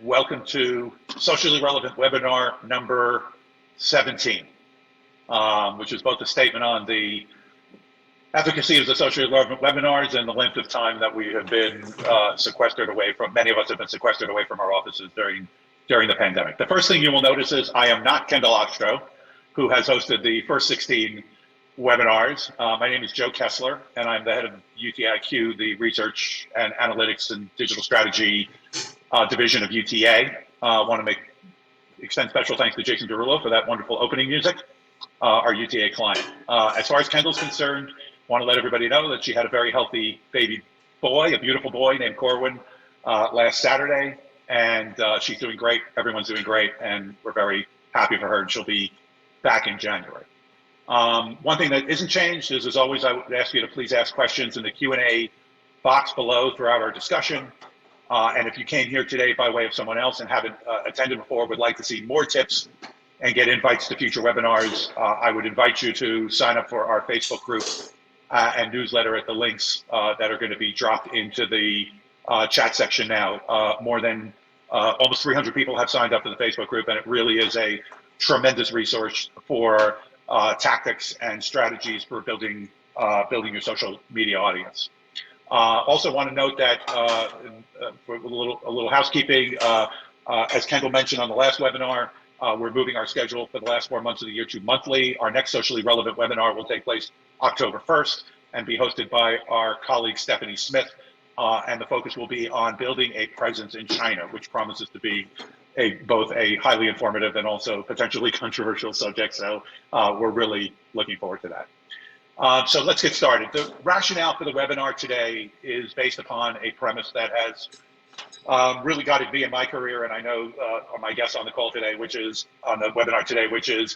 Welcome to Socially Relevant Webinar number 17, which is both a statement on the efficacy of the socially relevant webinars and the length of time that we have been sequestered away from, many of us have been sequestered away from our offices during the pandemic. The first thing you will notice is I am not Kendall Ostro, who has hosted the first 16 webinars. My name is Joe Kessler, and I'm the head of UTIQ, the Research and Analytics and Digital Strategy division of UTA. I want to extend special thanks to Jason Derulo for that wonderful opening music, our UTA client. As far as Kendall's concerned, I want to let everybody know that she had a very healthy baby boy, a beautiful boy named Corwin, last Saturday, and she's doing great. Everyone's doing great, and we're very happy for her, and she'll be back in January. One thing that isn't changed is, as always, I would ask you to please ask questions in the Q&A box below throughout our discussion. And if you came here today by way of someone else and haven't attended before, would like to see more tips and get invites to future webinars, I would invite you to sign up for our Facebook group and newsletter at the links that are going to be dropped into the chat section now. More than almost 300 people have signed up to the Facebook group, and it really is a tremendous resource for tactics and strategies for building your social media audience. Also want to note that for a little housekeeping, as Kendall mentioned on the last webinar, we're moving our schedule for the last 4 months of the year to monthly. Our next socially relevant webinar will take place October 1st and be hosted by our colleague Stephanie Smith. And the focus will be on building a presence in China, which promises to be both a highly informative and also potentially controversial subject. So we're really looking forward to that. So let's get started. The rationale for the webinar today is based upon a premise that has really guided me in my career, and I know my guests on the call today, which is on the webinar today, which is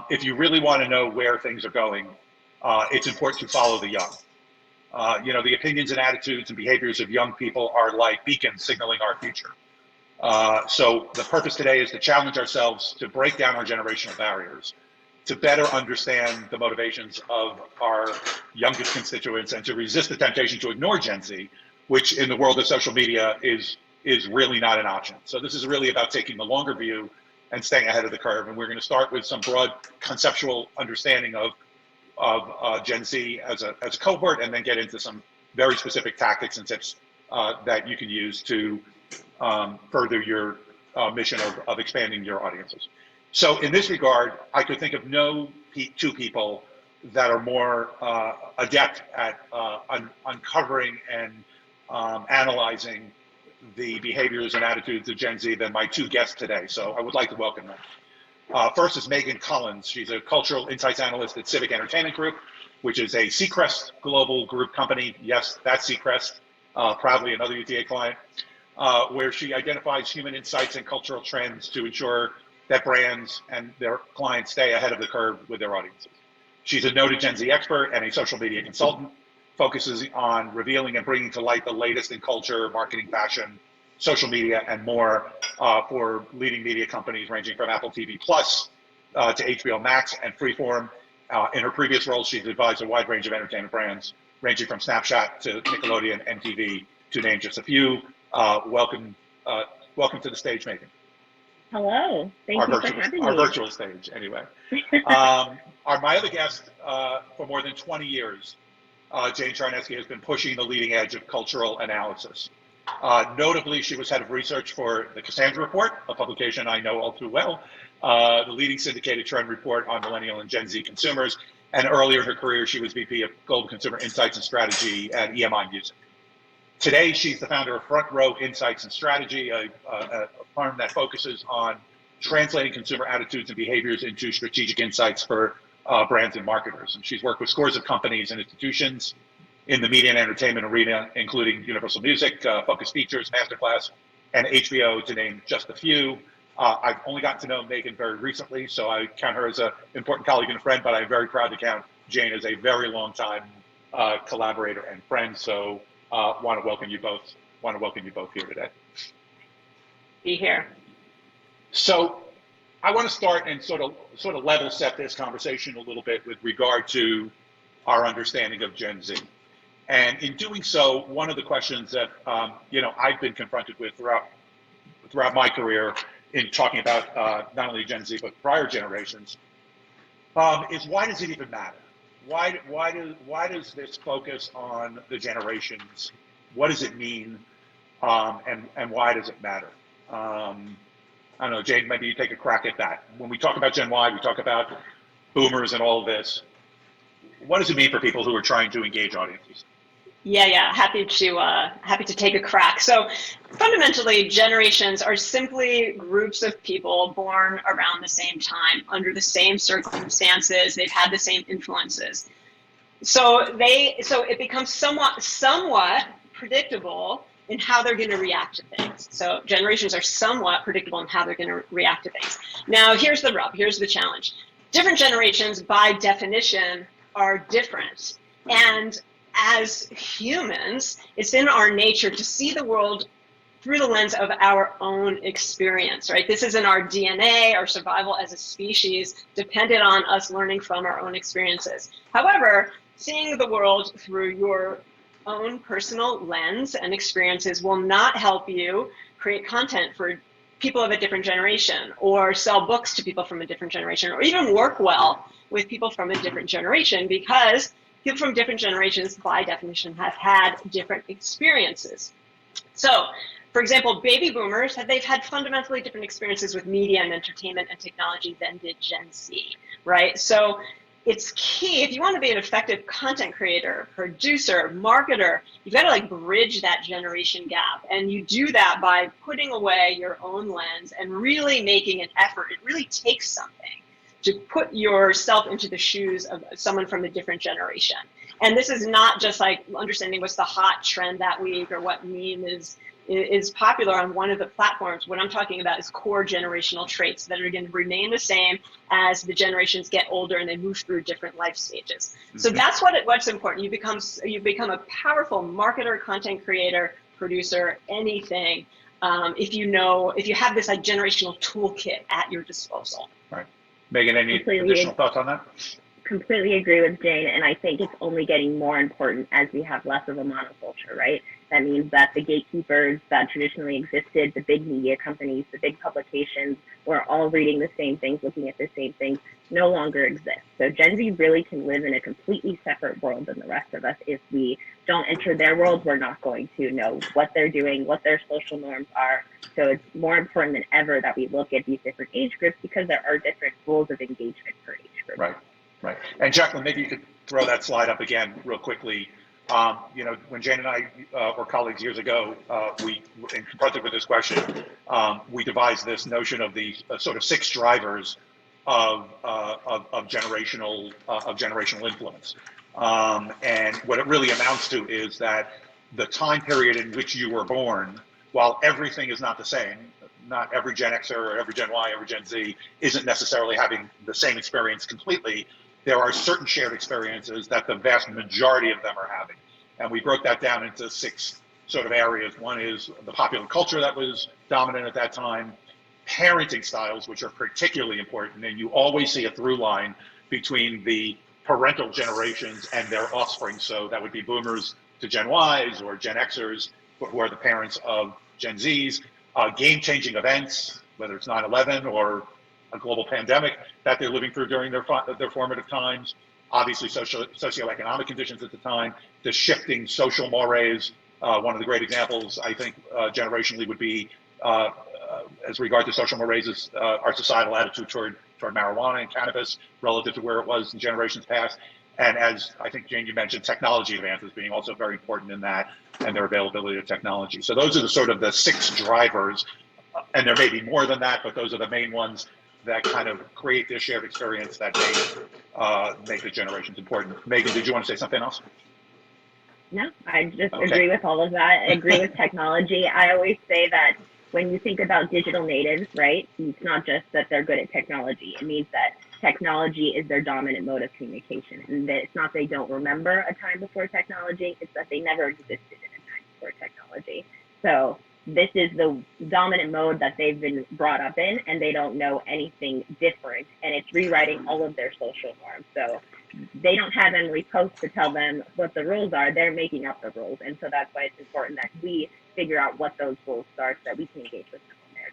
if you really want to know where things are going, it's important to follow the young. The opinions and attitudes and behaviors of young people are like beacons signaling our future. So the purpose today is to challenge ourselves to break down our generational barriers, to better understand the motivations of our youngest constituents, and to resist the temptation to ignore Gen Z, which in the world of social media is really not an option. So this is really about taking the longer view and staying ahead of the curve. And we're going to start with some broad conceptual understanding of Gen Z as a cohort, and then get into some very specific tactics and tips that you can use to further your mission of expanding your audiences. So in this regard, I could think of no two people that are more adept at uncovering and analyzing the behaviors and attitudes of Gen Z than my two guests today. So I would like to welcome them. First is Megan Collins. She's a cultural insights analyst at Civic Entertainment Group, which is a Seacrest global group company. Yes, that's Seacrest, proudly another UTA client, where she identifies human insights and cultural trends to ensure that brands and their clients stay ahead of the curve with their audiences. She's a noted Gen Z expert and a social media consultant, focuses on revealing and bringing to light the latest in culture, marketing, fashion, social media, and more for leading media companies ranging from Apple TV Plus to HBO Max and Freeform. In her previous roles, she's advised a wide range of entertainment brands, ranging from Snapchat to Nickelodeon, MTV, to name just a few. Welcome to the stage, Megan. Hello, thank you for having me. Our virtual stage, anyway. My other guest, for more than 20 years, Jane Charneski, has been pushing the leading edge of cultural analysis. Notably, she was head of research for the Cassandra Report, a publication I know all too well, the leading syndicated trend report on Millennial and Gen Z consumers. And earlier in her career, she was VP of Global Consumer Insights and Strategy at EMI Music. Today, she's the founder of Front Row Insights and Strategy, a firm that focuses on translating consumer attitudes and behaviors into strategic insights for brands and marketers. And she's worked with scores of companies and institutions in the media and entertainment arena, including Universal Music, Focus Features, Masterclass, and HBO, to name just a few. I've only gotten to know Megan very recently, so I count her as an important colleague and a friend, but I'm very proud to count Jane as a very long time collaborator and friend. So want to welcome you both here today. Be here. So I want to start and sort of level set this conversation a little bit with regard to our understanding of Gen Z. And in doing so, one of the questions that I've been confronted with throughout throughout my career in talking about not only Gen Z but prior generations, is why does it even matter? Why does this focus on the generations? What does it mean, and why does it matter? I don't know, Jane, maybe you take a crack at that. When we talk about Gen Y, we talk about boomers and all of this. What does it mean for people who are trying to engage audiences? Yeah. Happy to take a crack. So fundamentally, generations are simply groups of people born around the same time, under the same circumstances. They've had the same influences. So it becomes somewhat predictable in how they're going to react to things. So generations are somewhat predictable in how they're going to react to things. Now, here's the rub. Here's the challenge. Different generations, by definition, are different. And as humans, it's in our nature to see the world through the lens of our own experience, right? This is in our DNA. Our survival as a species depended on us learning from our own experiences. However, seeing the world through your own personal lens and experiences will not help you create content for people of a different generation, or sell books to people from a different generation, or even work well with people from a different generation, because people from different generations, by definition, have had different experiences. So, for example, baby boomers, they've had fundamentally different experiences with media and entertainment and technology than did Gen Z, right? So it's key, if you want to be an effective content creator, producer, marketer, you've got to like bridge that generation gap. And you do that by putting away your own lens and really making an effort. It really takes something to put yourself into the shoes of someone from a different generation. And this is not just like understanding what's the hot trend that week or what meme is popular on one of the platforms. What I'm talking about is core generational traits that are going to remain the same as the generations get older and they move through different life stages. So that's what's important. You become a powerful marketer, content creator, producer, anything, if you have this like generational toolkit at your disposal. Right. Megan, any additional thoughts on that? Completely agree with Jane, and I think it's only getting more important as we have less of a monoculture, right? That means that the gatekeepers that traditionally existed, the big media companies, the big publications, were all reading the same things, looking at the same things, no longer exist. So Gen Z really can live in a completely separate world than the rest of us. If we don't enter their world, we're not going to know what they're doing, what their social norms are. So it's more important than ever that we look at these different age groups, because there are different rules of engagement per age group. Right. And Jacqueline, maybe you could throw that slide up again real quickly. When Jane and I were colleagues years ago, we were confronted with this question. We devised this notion of the sort of 6 drivers of generational influence. And what it really amounts to is that the time period in which you were born, while everything is not the same, not every Gen Xer or every Gen Y, every Gen Z isn't necessarily having the same experience completely. There are certain shared experiences that the vast majority of them are having. And we broke that down into 6 sort of areas. One is the popular culture that was dominant at that time, parenting styles, which are particularly important. And you always see a through line between the parental generations and their offspring. So that would be boomers to Gen Ys or Gen Xers, who are the parents of Gen Zs. Game-changing events, whether it's 9/11 or a global pandemic that they're living through during their formative times, obviously socioeconomic conditions at the time, the shifting social mores. One of the great examples, I think, generationally would be, as regard to social mores, is our societal attitude toward marijuana and cannabis relative to where it was in generations past. And as I think, Jane, you mentioned, technology advances being also very important in that, and their availability of technology. So those are the sort of the 6 drivers, and there may be more than that, but those are the main ones that kind of create this shared experience that make the generations important. Megan, did you want to say something else? No, I just agree with all of that. I agree with technology. I always say that when you think about digital natives, right, it's not just that they're good at technology. It means that technology is their dominant mode of communication. And that it's not they don't remember a time before technology, it's that they never existed in a time before technology. So this is the dominant mode that they've been brought up in, and they don't know anything different. And it's rewriting all of their social norms. So they don't have Emily Post to tell them what the rules are. They're making up the rules. And so that's why it's important that we figure out what those rules are so that we can engage with them on their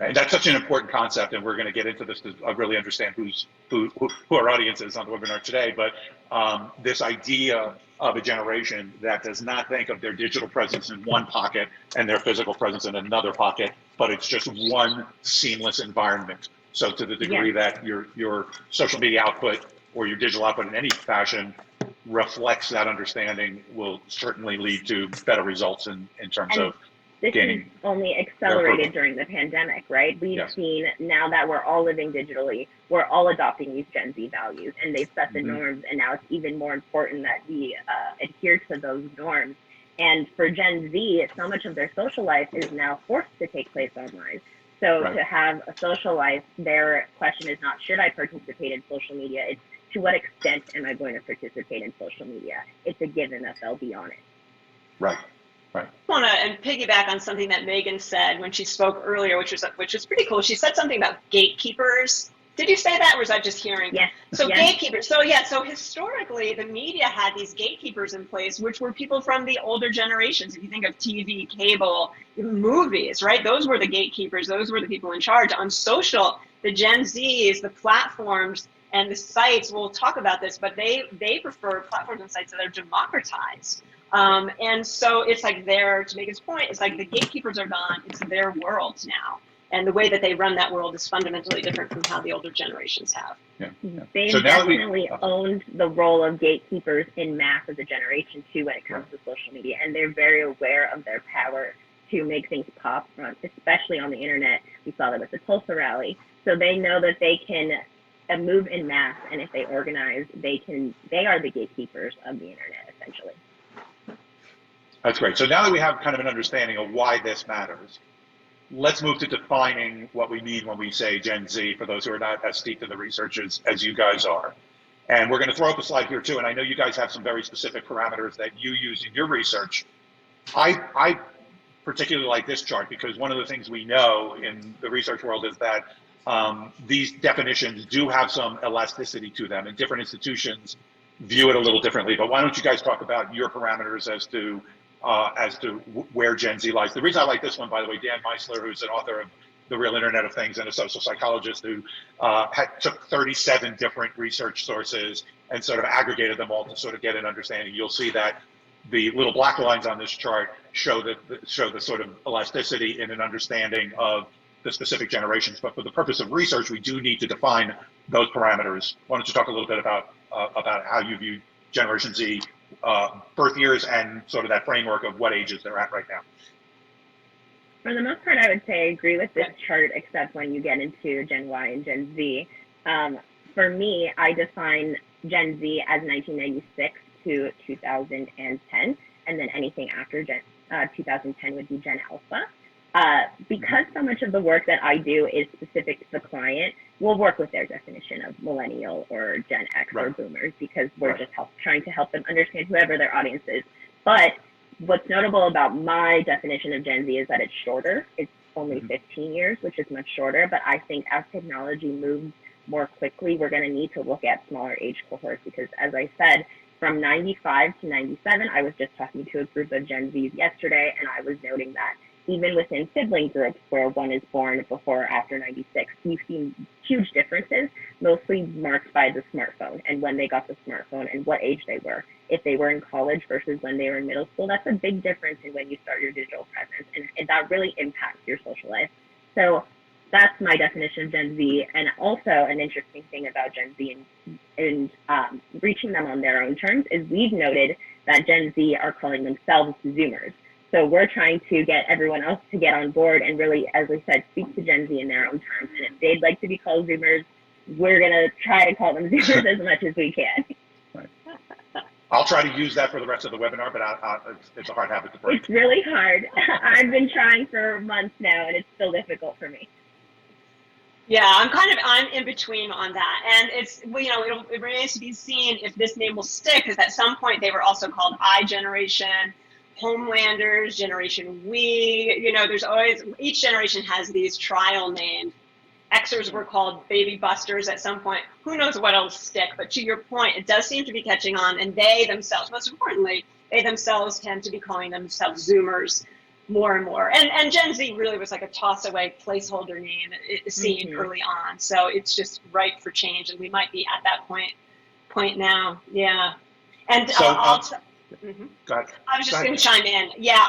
And that's such an important concept, and we're going to get into this to really understand who our audience is on the webinar today. But this idea of a generation that does not think of their digital presence in one pocket and their physical presence in another pocket, but it's just one seamless environment. So to the degree that your social media output or your digital output in any fashion reflects that understanding, will certainly lead to better results in terms of this is only accelerated during the pandemic, right? We've seen now that we're all living digitally, we're all adopting these Gen Z values, and they've set the norms, and now it's even more important that we adhere to those norms. And for Gen Z, so much of their social life is now forced to take place online. So to have a social life, their question is not, should I participate in social media? It's, to what extent am I going to participate in social media? It's a given that they'll be on it. Right. Right. I want to piggyback on something that Megan said when she spoke earlier, which was pretty cool. She said something about gatekeepers. Did you say that, or was I just hearing? Yes. So gatekeepers. So historically, the media had these gatekeepers in place, which were people from the older generations. If you think of TV, cable, movies, right? Those were the gatekeepers. Those were the people in charge. On social, the Gen Zs, the platforms, and the sites, we'll talk about this, but they prefer platforms and sites that are democratized. And so it's like to make his point, it's like the gatekeepers are gone, it's their world now. And the way that they run that world is fundamentally different from how the older generations have. They've definitely owned the role of gatekeepers in mass as a generation too when it comes to social media. And they're very aware of their power to make things pop, especially on the internet. We saw that with the Tulsa rally. So they know that they can move in mass, and if they organize, they are the gatekeepers of the internet, essentially. That's great. So now that we have kind of an understanding of why this matters, let's move to defining what we mean when we say Gen Z, for those who are not as steeped in the research as you guys are. And we're going to throw up a slide here too, and I know you guys have some very specific parameters that you use in your research. I particularly like this chart because one of the things we know in the research world is that these definitions do have some elasticity to them, and different institutions view it a little differently. But why don't you guys talk about your parameters as to where Gen Z lies? The reason I like this one, by the way, Dan Meisler, who's an author of The Real Internet of Things and a social psychologist who took 37 different research sources and sort of aggregated them all to sort of get an understanding. You'll see that the little black lines on this chart show the sort of elasticity in an understanding of the specific generations. But for the purpose of research, we do need to define those parameters. Why don't you talk a little bit about how you view Generation Z birth years and sort of that framework of what ages they're at right now? For the most part, I would say I agree with this chart, except when you get into Gen Y and Gen Z. For me, I define Gen Z as 1996 to 2010, and then anything after 2010 would be Gen Alpha. Because so much of the work that I do is specific to the client, we'll work with their definition of millennial or Gen X or boomers, because we're just trying to help them understand whoever their audience is. But what's notable about my definition of Gen Z is that it's shorter. It's only 15 years, which is much shorter. But I think as technology moves more quickly, we're going to need to look at smaller age cohorts, because as I said, from 95 to 97, I was just talking to a group of Gen Zs yesterday, and I was noting that even within sibling groups where one is born before or after 96, we've seen huge differences, mostly marked by the smartphone and when they got the smartphone and what age they were. If they were in college versus when they were in middle school, that's a big difference in when you start your digital presence, and that really impacts your social life. So that's my definition of Gen Z. And also an interesting thing about Gen Z and reaching them on their own terms is we've noted that Gen Z are calling themselves Zoomers. So we're trying to get everyone else to get on board and really, as we said, speak to Gen Z in their own terms. And if they'd like to be called Zoomers, we're going to try to call them Zoomers as much as we can. Right. I'll try to use that for the rest of the webinar, but it's a hard habit to break. It's really hard. I've been trying for months now, and it's still difficult for me. Yeah, I'm in between on that. And it's, it remains to be seen if this name will stick, because at some point they were also called I Generation, Homelanders, Generation We. There's always, each generation has these trial names. Xers were called Baby Busters at some point. Who knows what will stick? But to your point, it does seem to be catching on, and they themselves, most importantly, they themselves tend to be calling themselves Zoomers. more and more. And Gen Z really was like a toss away placeholder name seen early on. So it's just ripe for change, and we might be at that point now. Yeah. And So, go ahead. I was just going to chime in. Yeah,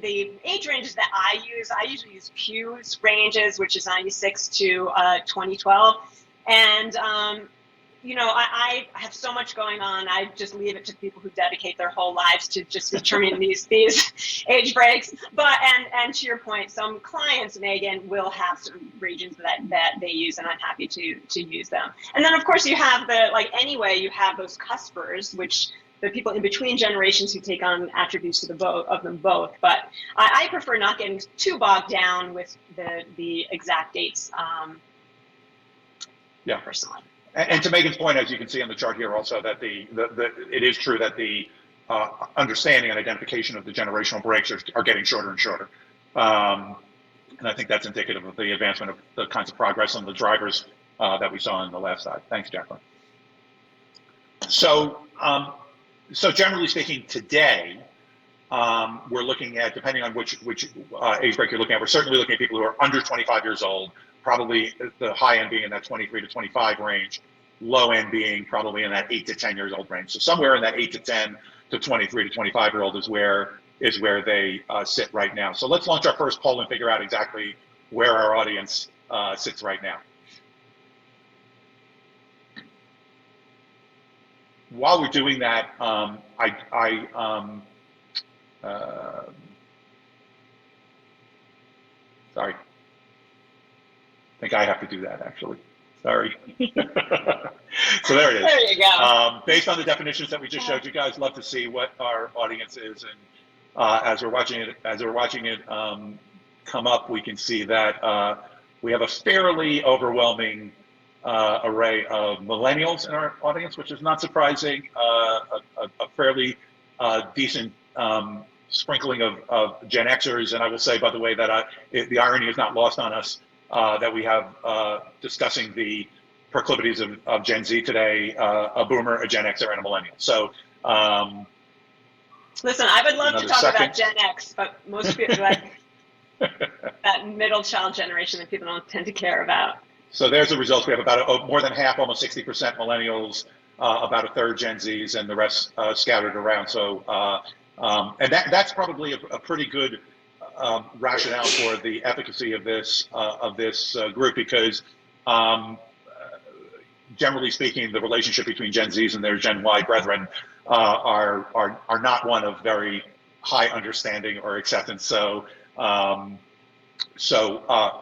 the age ranges that I usually use Pew's ranges, which is 96 to 2012. And I have so much going on. I just leave it to people who dedicate their whole lives to just determining these age breaks. But and to your point, some clients, Megan, will have some regions that they use, and I'm happy to use them. And then of course you have you have those cuspers, which the people in between generations who take on attributes of them both. But I prefer not getting too bogged down with the exact dates. Personally. And to Megan's point, as you can see on the chart here, also that it is true that the understanding and identification of the generational breaks are getting shorter and shorter, and I think that's indicative of the advancement of the kinds of progress on the drivers that we saw on the left side. Thanks, Jacqueline. So generally speaking, today we're looking at, depending on which age break you're looking at, we're certainly looking at people who are under 25 years old. Probably the high end being in that 23 to 25 range, low end being probably in that 8 to 10 years old range. So somewhere in that 8 to 10 to 23 to 25-year-old is where they sit right now. So let's launch our first poll and figure out exactly where our audience sits right now. While we're doing that, sorry. I think I have to do that, actually. Sorry. So there it is. There you go. Based on the definitions that we just showed you guys, love to see what our audience is. And as we're watching it come up, we can see that we have a fairly overwhelming array of millennials in our audience, which is not surprising. A fairly decent sprinkling of Gen Xers. And I will say, by the way, that the irony is not lost on us. That we have discussing the proclivities of Gen Z today, a boomer, a Gen Xer, and a millennial. So, listen, I would love to talk about Gen X, but most people that middle child generation that people don't tend to care about. So there's the results. We have about more than half, almost 60% millennials, about a third Gen Zs, and the rest scattered around. So, and that's probably a pretty good rationale for the efficacy of this group, because generally speaking, the relationship between Gen Zs and their Gen Y brethren are not one of very high understanding or acceptance. So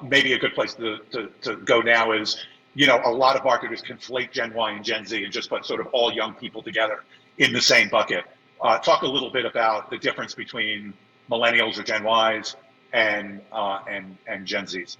maybe a good place to go now is, a lot of marketers conflate Gen Y and Gen Z and just put sort of all young people together in the same bucket. Talk a little bit about the difference between millennials or Gen Ys and Gen Zs.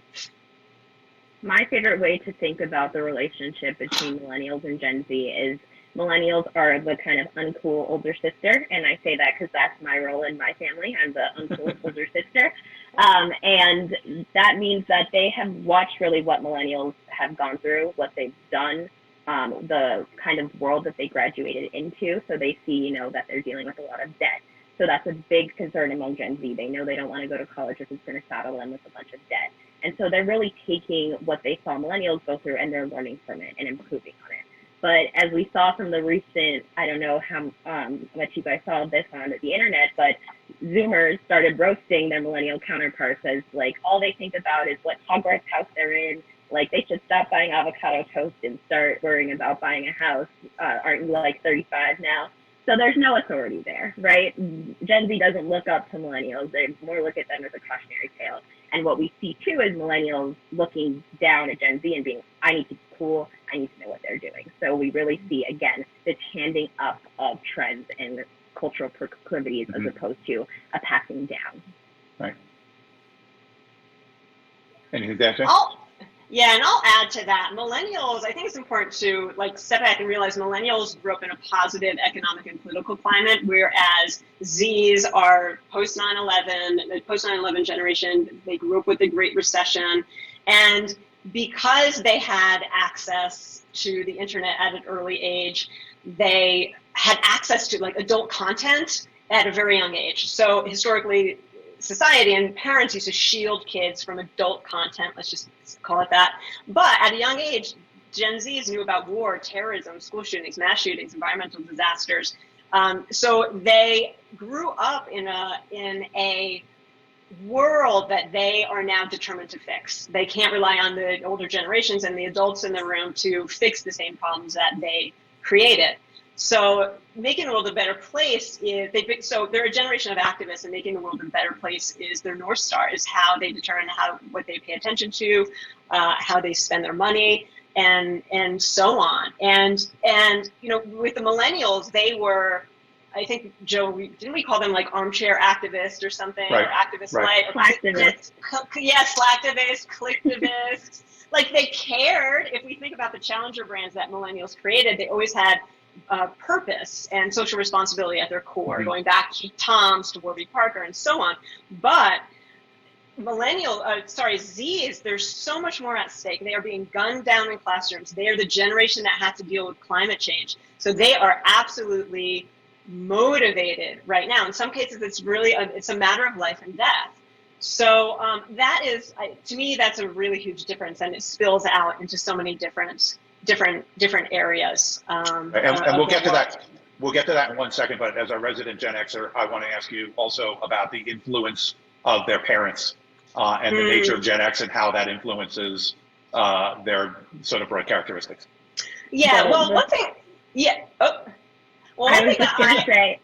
My favorite way to think about the relationship between millennials and Gen Z is millennials are the kind of uncool older sister, and I say that because that's my role in my family. I'm the uncool older sister, and that means that they have watched really what millennials have gone through, what they've done, the kind of world that they graduated into. So they see, that they're dealing with a lot of debt. So that's a big concern among Gen Z. They know they don't want to go to college if it's going to saddle them with a bunch of debt. And so they're really taking what they saw millennials go through and they're learning from it and improving on it. But as we saw from the recent, I don't know how much you guys saw this on the internet, but Zoomers started roasting their millennial counterparts as all they think about is what Hogwarts house they're in. They should stop buying avocado toast and start worrying about buying a house. Aren't you 35 now? So there's no authority there, right? Gen Z doesn't look up to millennials. They more look at them as a cautionary tale. And what we see too is millennials looking down at Gen Z and being, I need to be cool, I need to know what they're doing. So we really see, again, this handing up of trends and cultural proclivities as opposed to a passing down. Right. Anything to add, Jay? Yeah, and I'll add to that. Millennials, I think it's important to step back and realize millennials grew up in a positive economic and political climate, whereas Zs are post 9/11, the post 9/11 generation. They grew up with the Great Recession, and because they had access to the internet at an early age, they had access to adult content at a very young age. So historically, society, and parents used to shield kids from adult content, let's just call it that. But at a young age, Gen Zs knew about war, terrorism, school shootings, mass shootings, environmental disasters. So they grew up in a world that they are now determined to fix. They can't rely on the older generations and the adults in the room to fix the same problems that they created. So making the world a better place so they're a generation of activists, and making the world a better place is their North Star, is how they determine what they pay attention to, how they spend their money, and so on. And with the millennials, they were, I think, Joe, didn't we call them like armchair activists or something? Right. Or activist Right. light? Slacktivists. Yes, slacktivists, clicktivists. Like, they cared. If we think about the challenger brands that millennials created, they always had purpose and social responsibility at their core, Mm-hmm. going back to Tom's, to Warby Parker, and so on. But Zs, there's so much more at stake. They are being gunned down in classrooms. They are the generation that had to deal with climate change. So they are absolutely motivated right now. In some cases, it's a matter of life and death. So that is, to me, that's a really huge difference, and it spills out into so many different areas. And we'll get to that. We'll get to that in 1 second. But as a resident Gen Xer, I want to ask you also about the influence of their parents and the nature of Gen X and how that influences their sort of broad characteristics. Yeah. Well, one thing. Yeah. Oh. Well, I was just going to say,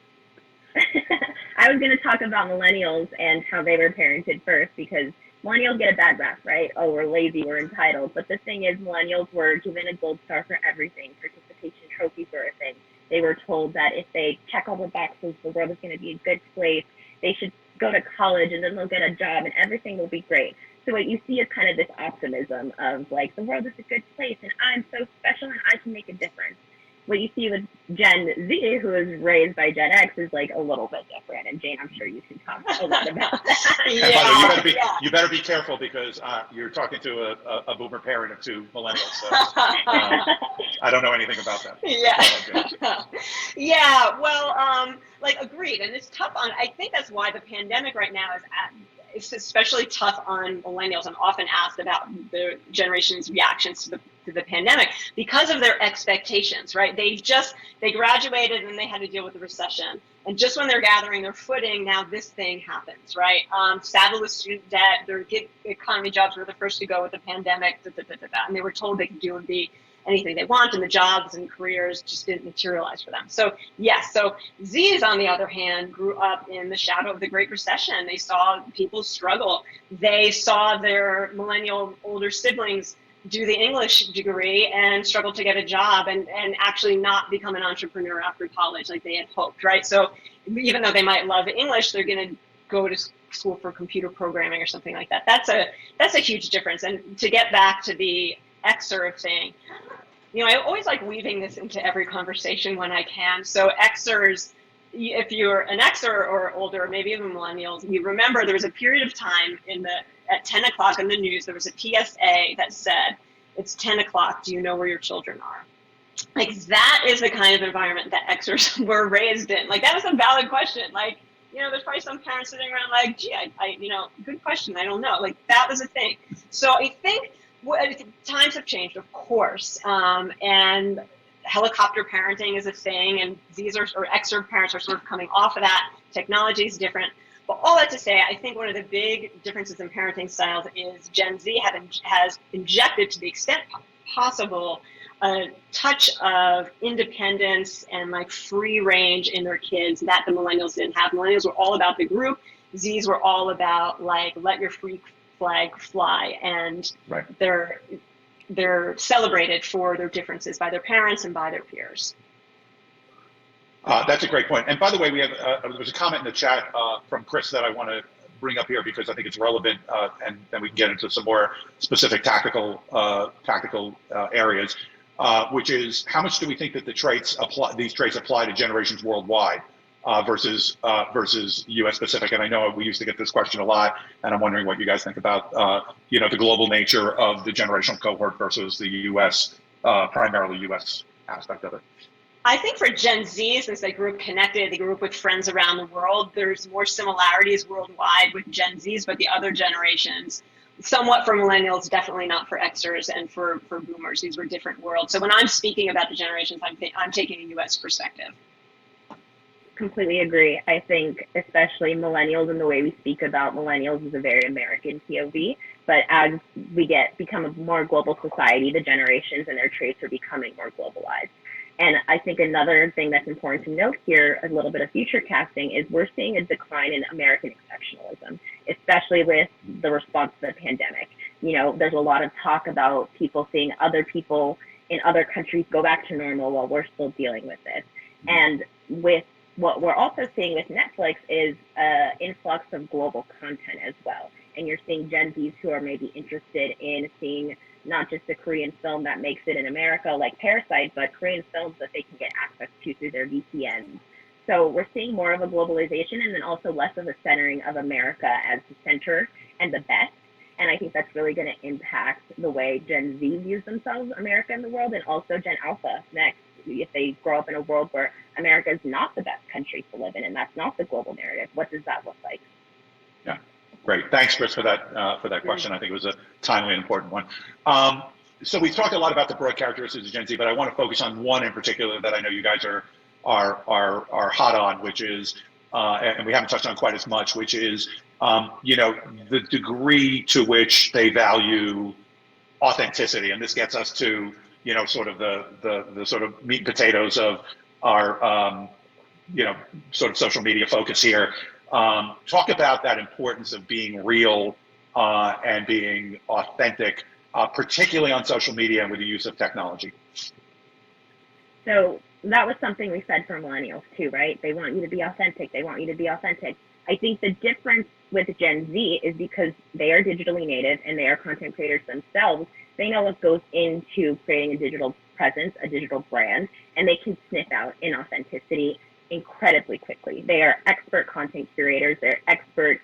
I was going to talk about millennials and how they were parented first, because millennials get a bad rap, right? Oh, we're lazy, we're entitled. But the thing is, millennials were given a gold star for everything. Participation trophies were a thing. They were told that if they check all the boxes, the world is going to be a good place. They should go to college, and then they'll get a job, and everything will be great. So what you see is kind of this optimism of, like, the world is a good place, and I'm so special, and I can make a difference. What you see with Gen Z, who is raised by Gen X, is like a little bit different. And Jane, I'm sure you can talk a lot about that. You better be careful, because you're talking to a boomer parent of two millennials. So, I don't know anything about that. Yeah. Yeah. Well, agreed. And it's tough I think that's why the pandemic right now it's especially tough on millennials. I'm often asked about the generation's reactions to the pandemic because of their expectations, right? They graduated and they had to deal with the recession. And just when they're gathering their footing, now this thing happens, right? Saddled with student debt, their gig economy jobs were the first to go with the pandemic, and they were told they could do and be anything they want, and the jobs and careers just didn't materialize for them. So yes, so Zs, on the other hand, grew up in the shadow of the Great Recession. They saw people struggle. They saw their millennial older siblings do the English degree and struggle to get a job and actually not become an entrepreneur after college like they had hoped, right? So even though they might love English, they're going to go to school for computer programming or something like that. That's a huge difference. And to get back to the Xer thing, I always like weaving this into every conversation when I can. So Xers, if you're an Xer or older, or maybe even millennials, you remember there was a period of time at 10 o'clock in the news, there was a PSA that said, it's 10 o'clock, do you know where your children are? Like, that is the kind of environment that Xers were raised in. Like, that was a valid question. Like, there's probably some parents sitting around like, gee, I good question, I don't know. Like, that was a thing. So I think times have changed, of course, and helicopter parenting is a thing, and Xer parents are sort of coming off of that. Technology is different. But all that to say, I think one of the big differences in parenting styles is Gen Z has injected, to the extent possible, a touch of independence and like free range in their kids that the millennials didn't have. Millennials were all about the group. Zs were all about, like, let your freak flag fly, and right. They're celebrated for their differences by their parents and by their peers. That's a great point. And by the way, we have there was a comment in the chat from Chris that I want to bring up here because I think it's relevant, and then we can get into some more specific tactical areas, which is, how much do we think that these traits apply to generations worldwide versus U.S. specific? And I know we used to get this question a lot, and I'm wondering what you guys think about the global nature of the generational cohort versus the U.S. Primarily U.S. aspect of it. I think for Gen Z, since they grew up connected, they grew up with friends around the world, there's more similarities worldwide with Gen Zs, but the other generations, somewhat for millennials, definitely not for Xers, and for boomers. These were different worlds. So when I'm speaking about the generations, I'm taking a US perspective. Completely agree. I think especially millennials and the way we speak about millennials is a very American POV. But as we become a more global society, the generations and their traits are becoming more globalized. And I think another thing that's important to note here, a little bit of future casting, is we're seeing a decline in American exceptionalism, especially with the response to the pandemic. You know, there's a lot of talk about people seeing other people in other countries go back to normal while we're still dealing with this. And with what we're also seeing with Netflix is an influx of global content as well. And you're seeing Gen Zs who are maybe interested in seeing not just a Korean film that makes it in America like Parasite, but Korean films that they can get access to through their VPNs. So we're seeing more of a globalization and then also less of a centering of America as the center and the best. And I think that's really going to impact the way Gen Z views themselves, America and the world, and also Gen Alpha next. If they grow up in a world where America is not the best country to live in, and that's not the global narrative, what does that look like? Yeah, great. Thanks, Chris, for that question. I think it was a timely and important one. So we've talked a lot about the broad characteristics of Gen Z, but I want to focus on one in particular that I know you guys are hot on, which is, and we haven't touched on quite as much, which is, the degree to which they value authenticity, and this gets us to, sort of the sort of meat and potatoes of our, sort of social media focus here. Talk about that importance of being real and being authentic, particularly on social media and with the use of technology. So that was something we said for millennials too, right? They want you to be authentic. They want you to be authentic. I think the difference with Gen Z is because they are digitally native and they are content creators themselves. They know what goes into creating a digital presence, a digital brand, and they can sniff out inauthenticity incredibly quickly. They are expert content curators. They're experts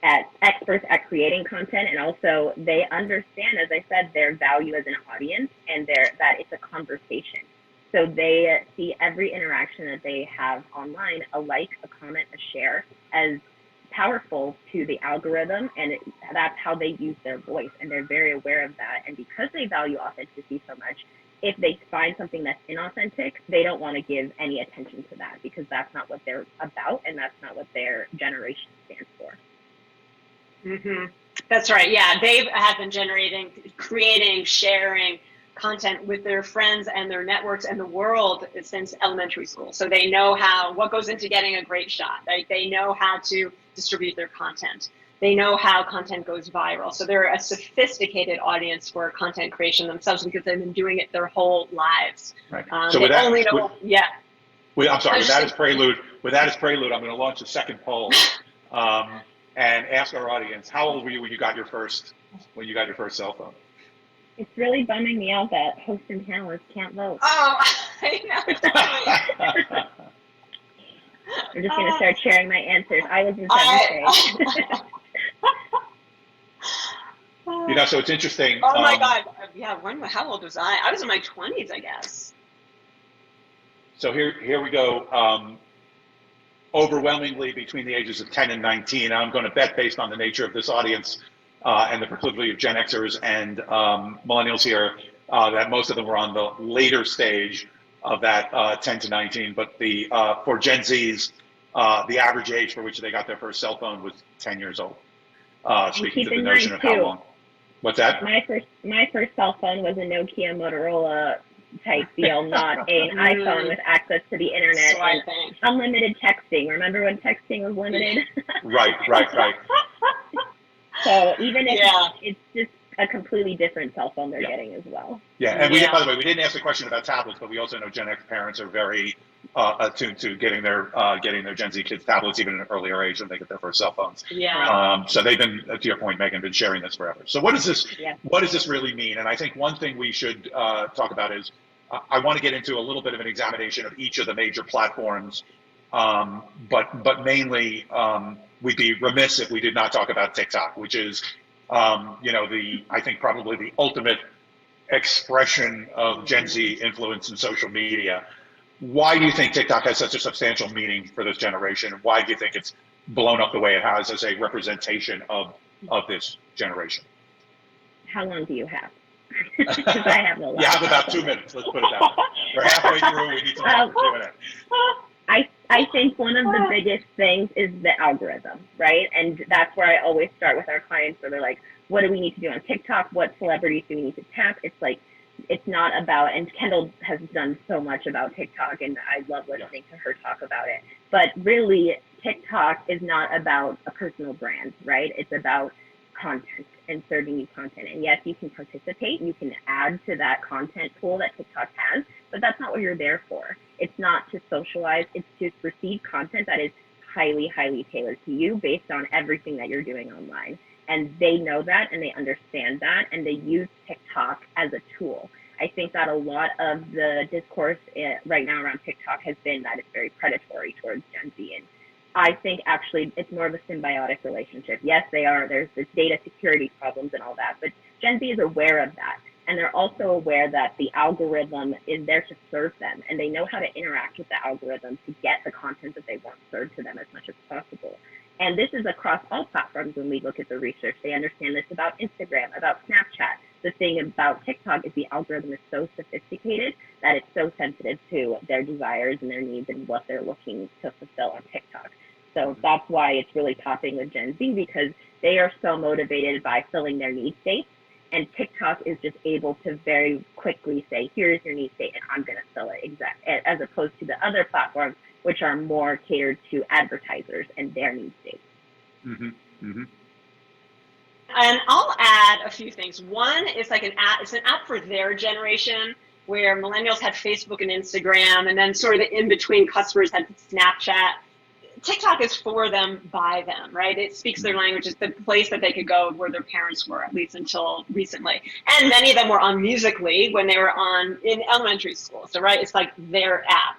at creating content, and also they understand, as I said, their value as an audience and that it's a conversation. So they see every interaction that they have online, a like, a comment, a share, as powerful to the algorithm, and that's how they use their voice, and they're very aware of that. And because they value authenticity so much, if they find something that's inauthentic, they don't want to give any attention to that because that's not what they're about, and that's not what their generation stands for. Mm-hmm. That's right. Yeah, they have been creating, sharing content with their friends and their networks and the world since elementary school. So they know what goes into getting a great shot. They know how to distribute their content. They know how content goes viral. So they're a sophisticated audience for content creation themselves because they've been doing it their whole lives. Right. So with that, I'm sorry. With that as prelude, I'm going to launch a second poll and ask our audience: how old were you when you got your first cell phone? It's really bumming me out that hosts and panelists can't vote. Oh, I know. I'm just going to start sharing my answers. I was in seventh grade. So it's interesting. Oh my God. Yeah. How old was I? I was in my 20s, I guess. So here we go. Overwhelmingly between the ages of 10 and 19. I'm going to bet, based on the nature of this audience and the proclivity of Gen Xers and millennials here, that most of them were on the later stage of that 10 to 19. But for Gen Zs, the average age for which they got their first cell phone was 10 years old. Speaking to the notion of how long. What's that? My first cell phone was a Nokia Motorola type deal, not an iPhone with access to the internet and unlimited texting. Remember when texting was limited? Right. So even if it's just a completely different cell phone they're getting as well. Yeah, and by the way, we didn't ask the question about tablets, but we also know Gen X parents are very attuned to getting their Gen Z kids tablets even at an earlier age when they get their first cell phones. Yeah. So they've been, to your point, Megan, been sharing this forever. So what does this really mean? And I think one thing we should talk about is I want to get into a little bit of an examination of each of the major platforms, but mainly we'd be remiss if we did not talk about TikTok, which is I think probably the ultimate expression of Gen Z influence in social media. why do you think TikTok has such a substantial meaning for this generation? Why do you think it's blown up the way it has as a representation of this generation? How long do you have? Because I have a lot. You have about 2 minutes. Let's put it that way. We're halfway through. We need some Q&A. I think one of the biggest things is the algorithm, right? And that's where I always start with our clients where they're like, what do we need to do on TikTok? What celebrities do we need to tap? It's like, it's not about, and Kendall has done so much about TikTok and I love listening to her talk about it. But really, TikTok is not about a personal brand, right? It's about content and serving you content. And yes, you can participate, you can add to that content pool that TikTok has, but that's not what you're there for. It's not to socialize, it's to receive content that is highly, highly tailored to you based on everything that you're doing online. And they know that and they understand that and they use TikTok as a tool. I think that a lot of the discourse right now around TikTok has been that it's very predatory towards Gen Z. And I think actually it's more of a symbiotic relationship. Yes, there's this data security problems and all that, but Gen Z is aware of that. And they're also aware that the algorithm is there to serve them and they know how to interact with the algorithm to get the content that they want served to them as much as possible. And this is across all platforms when we look at the research. They understand this about Instagram, about Snapchat. The thing about TikTok is the algorithm is so sophisticated that it's so sensitive to their desires and their needs and what they're looking to fulfill on TikTok. So that's why it's really popping with Gen Z because they are so motivated by filling their need states. And TikTok is just able to very quickly say, here's your need state and I'm going to fill it as opposed to the other platforms which are more catered to advertisers and their need states. Mm-hmm. Mm-hmm. And I'll add a few things. One is like an app, it's an app for their generation where millennials had Facebook and Instagram and then sort of the in-between customers had Snapchat. TikTok is for them, by them, right? It speaks their language. It's the place that they could go where their parents were, at least until recently. And many of them were on Musical.ly when they were in elementary school. So, right, it's like their app.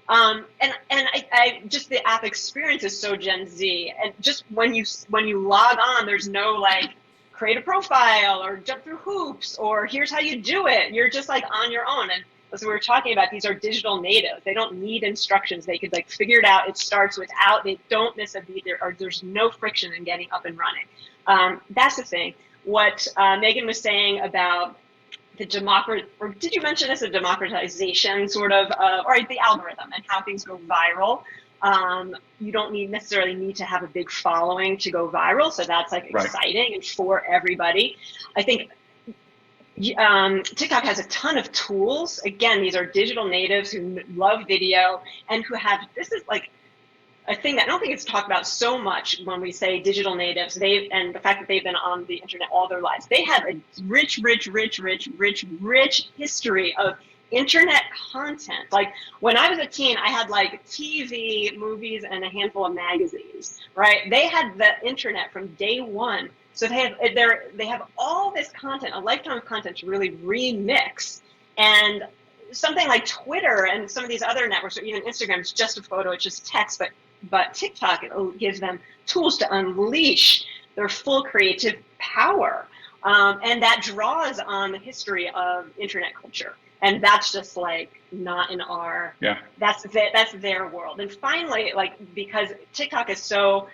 And I just the app experience is so Gen Z. And just when you log on, there's no like create a profile or jump through hoops or here's how you do it. You're just like on your own. And as we were talking about, these are digital natives. They don't need instructions. They could like figure it out. It starts without, they don't miss a beat there, or there's no friction in getting up and running. That's the thing. What Megan was saying about the or did you mention this, a democratization sort of, or the algorithm and how things go viral. You don't necessarily need to have a big following to go viral. So that's like exciting and for everybody. I think TikTok has a ton of tools. Again, these are digital natives who love video and who have, this is like a thing that I don't think it's talked about so much when we say digital natives, and the fact that they've been on the internet all their lives. They have a rich history of internet content. Like when I was a teen, I had like TV, movies, and a handful of magazines, right? They had the internet from day one. So they have all this content, a lifetime of content to really remix. And something like Twitter and some of these other networks, or even Instagram, is just a photo, it's just text, but TikTok, it gives them tools to unleash their full creative power. And that draws on the history of internet culture. And that's just like not in our, that's their world. And finally, like, because TikTok is so,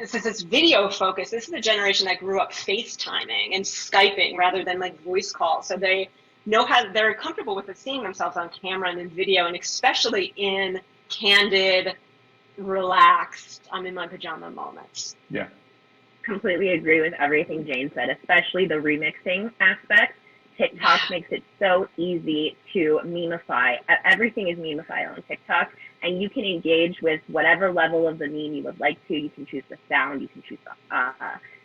since it's video focused, this is a generation that grew up FaceTiming and Skyping rather than like voice calls. So they know how, they're comfortable with seeing themselves on camera and in video, and especially in candid, relaxed, I'm in my pajama moments. Yeah. Completely agree with everything Jane said, especially the remixing aspect. TikTok makes it so easy to memify. Everything is memified on TikTok, and you can engage with whatever level of the meme you would like to. You can choose the sound, you can choose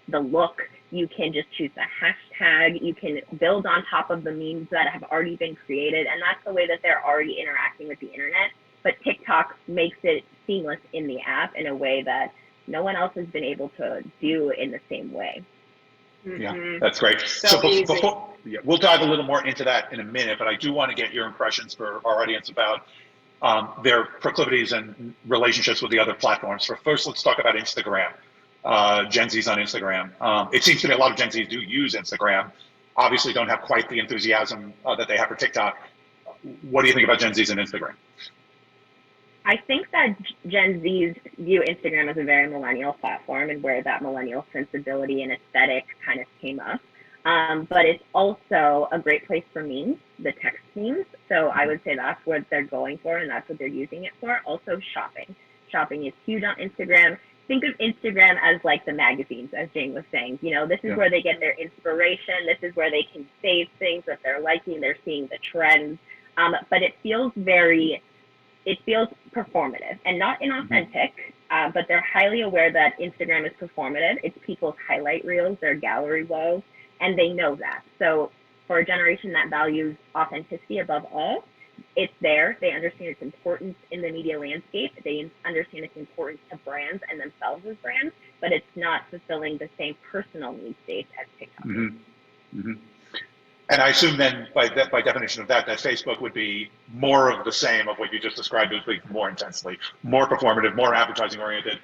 the look, you can just choose the hashtag, you can build on top of the memes that have already been created, and that's the way that they're already interacting with the internet. But TikTok makes it seamless in the app in a way that no one else has been able to do in the same way. Yeah, that's great. So before, we'll dive a little more into that in a minute, but I do want to get your impressions for our audience about their proclivities and relationships with the other platforms. First, let's talk about Instagram. Gen Z's on Instagram. It seems to me a lot of Gen Zs do use Instagram, obviously don't have quite the enthusiasm that they have for TikTok. what do you think about Gen Z's and Instagram? I think that Gen Zs view Instagram as a very millennial platform and where that millennial sensibility and aesthetic kind of came up. But it's also a great place for memes, the text memes. So I would say that's what they're going for and that's what they're using it for. Also shopping. Shopping is huge on Instagram. Think of Instagram as like the magazines, as Jane was saying. You know, this is where they get their inspiration. This is where they can save things that they're liking. They're seeing the trends. But it feels performative and not inauthentic, but they're highly aware that Instagram is performative. It's people's highlight reels, their gallery woes, and they know that. So for a generation that values authenticity above all, it's there. They understand its importance in the media landscape. They understand its importance to brands and themselves as brands, but it's not fulfilling the same personal need states as TikTok. Mm-hmm. Mm-hmm. And I assume then, by definition of that Facebook would be more of the same of what you just described as being more intensely, more performative, more advertising oriented,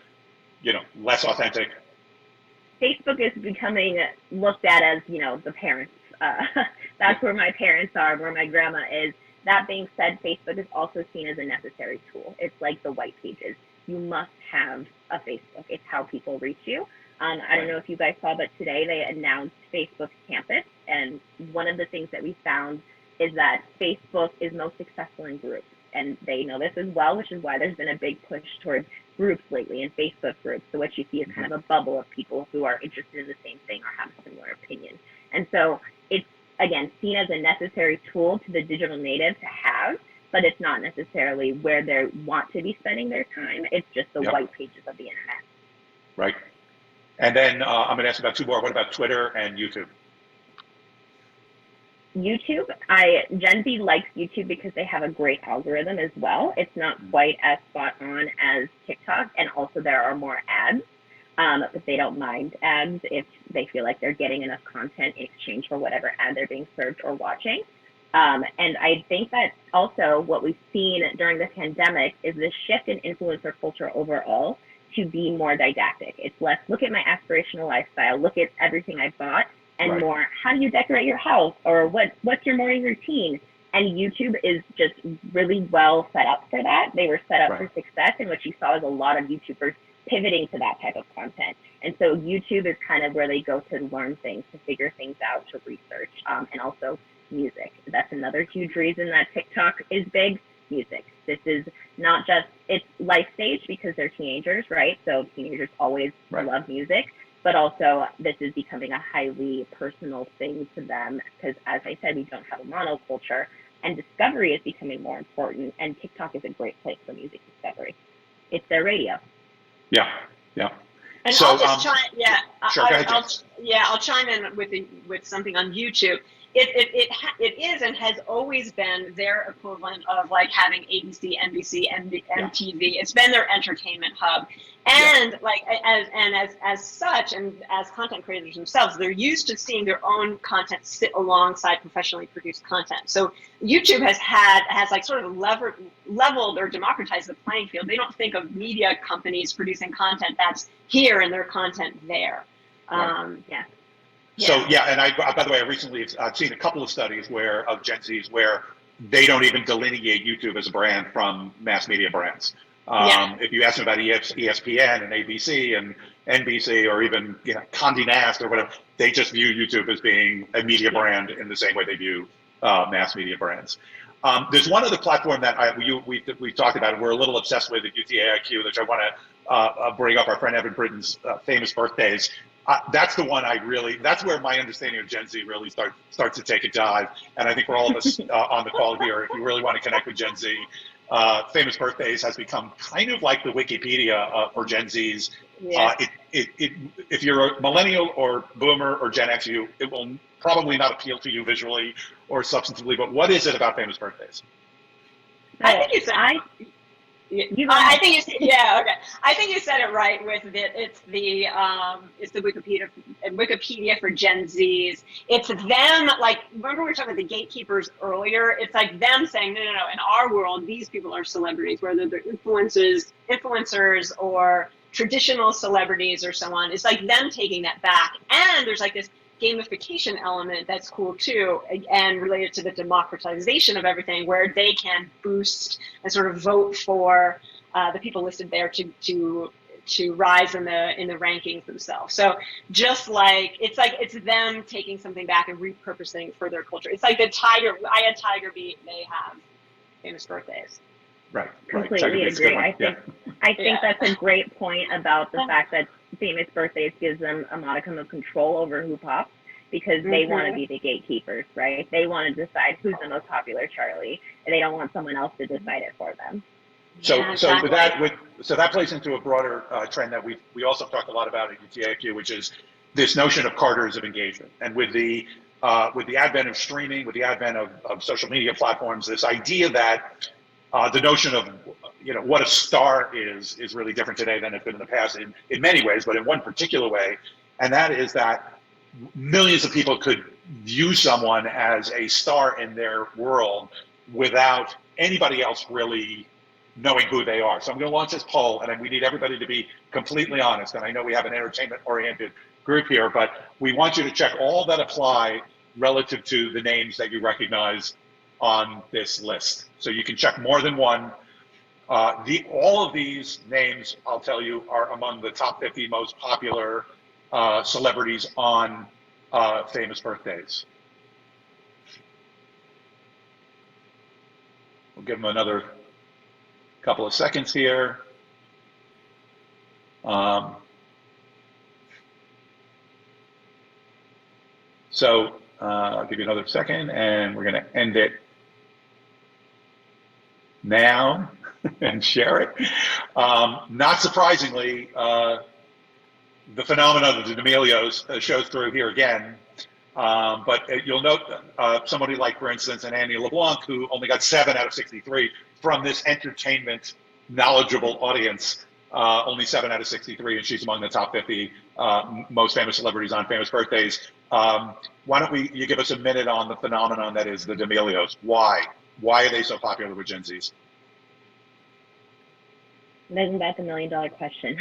less authentic. Facebook is becoming looked at as, the parents. That's where my parents are, where my grandma is. That being said, Facebook is also seen as a necessary tool. It's like the white pages. You must have a Facebook. It's how people reach you. I don't know if you guys saw, but today they announced Facebook Campus. And one of the things that we found is that Facebook is most successful in groups. And they know this as well, which is why there's been a big push towards groups lately and Facebook groups. So what you see is kind of a bubble of people who are interested in the same thing or have a similar opinion. And so it's, again, seen as a necessary tool to the digital native to have, but it's not necessarily where they want to be spending their time. It's just the white pages of the internet. Right. And then I'm going to ask about two more. What about Twitter and YouTube? YouTube, Gen Z likes YouTube because they have a great algorithm as well. It's not quite as spot on as TikTok, and also there are more ads, but they don't mind ads if they feel like they're getting enough content in exchange for whatever ad they're being served or watching. And I think that also what we've seen during the pandemic is this shift in influencer culture overall to be more didactic. It's less, look at my aspirational lifestyle, look at everything I bought, and more, how do you decorate your house, or what's your morning routine? And YouTube is just really well set up for that. They were set up for success, and what you saw is a lot of YouTubers pivoting to that type of content. And so YouTube is kind of where they go to learn things, to figure things out, to research, and also music. That's another huge reason that TikTok is big, music. This is not just, it's life stage because they're teenagers, right? So teenagers always love music. But also this is becoming a highly personal thing to them because, as I said, we don't have a monoculture, and discovery is becoming more important, and TikTok is a great place for music discovery. It's their radio. Yeah. And so, I'll just chime, sure, go ahead, I'll chime in with something on YouTube. It is and has always been their equivalent of like having ABC, NBC, MTV. It's been their entertainment hub, and as such, and as content creators themselves, they're used to seeing their own content sit alongside professionally produced content. So YouTube has like sort of leveled or democratized the playing field. They don't think of media companies producing content that's here and their content there. So and by the way, I've seen a couple of studies of Gen Zs where they don't even delineate YouTube as a brand from mass media brands. If you ask them about ESPN and ABC and NBC or even Condé Nast or whatever, they just view YouTube as being a media brand in the same way they view mass media brands. There's one other platform that we've talked about, and we're a little obsessed with at UTAIQ, which I want to bring up, our friend Evan Britton's famous birthdays. That's the one that's where my understanding of Gen Z really starts to take a dive. And I think for all of us on the call here, if you really want to connect with Gen Z, famous birthdays has become kind of like the Wikipedia for Gen Zs. If you're a millennial or boomer or Gen X, it will probably not appeal to you visually or substantively, but what is it about famous birthdays? I think it's I think you said it right with it. It's the Wikipedia for Gen Zs. It's them, like, remember we were talking about the gatekeepers earlier? It's like them saying, no, in our world, these people are celebrities, whether they're influencers or traditional celebrities or so on. It's like them taking that back. And there's like this gamification element that's cool too, and related to the democratization of everything, where they can boost and sort of vote for the people listed there to rise in the rankings themselves. So just like it's them taking something back and repurposing for their culture. It's like the Tiger. I had Tiger beat. They have famous birthdays. Right. Completely agree. I think that's a great point about the fact that famous birthdays gives them a modicum of control over who pops, because they want to be the gatekeepers, right? They want to decide who's the most popular Charlie, and they don't want someone else to decide it for them. So, Yeah, exactly. so that plays into a broader trend that we also talked a lot about at UTAQ, which is this notion of carters of engagement. And with the advent of streaming, with the advent of social media platforms, this idea that the notion of what a star is really different today than it's been in the past in many ways, but in one particular way, and that is that millions of people could view someone as a star in their world without anybody else really knowing who they are. So I'm going to launch this poll, and we need everybody to be completely honest. And I know we have an entertainment-oriented group here, but we want you to check all that apply relative to the names that you recognize on this list. So you can check more than one. All of these names, I'll tell you, are among the top 50 most popular celebrities on famous birthdays. We'll give them another couple of seconds here. So I'll give you another second, and we're going to end it now and share it. Not surprisingly, the phenomenon of the D'Amelios shows through here again. But you'll note somebody like, for instance, an Annie LeBlanc, who only got 7 out of 63 from this entertainment knowledgeable audience, only 7 out of 63, and she's among the top 50 most famous celebrities on famous birthdays. Why don't you give us a minute on the phenomenon that is the D'Amelios? Why are they so popular with Gen Zs? Isn't that the $1 million question?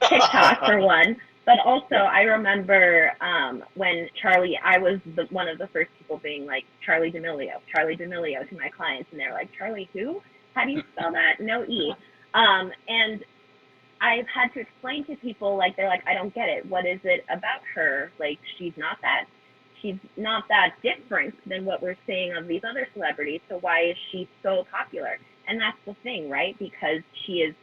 TikTok for one, but also I remember when I was one of the first people being like, Charli D'Amelio to my clients, and they're like, Charlie who? How do you spell that? No E. And I've had to explain to people, like, they're like, I don't get it. What is it about her? Like, she's not that different than what we're seeing of these other celebrities. So why is she so popular? And that's the thing, right? Because she is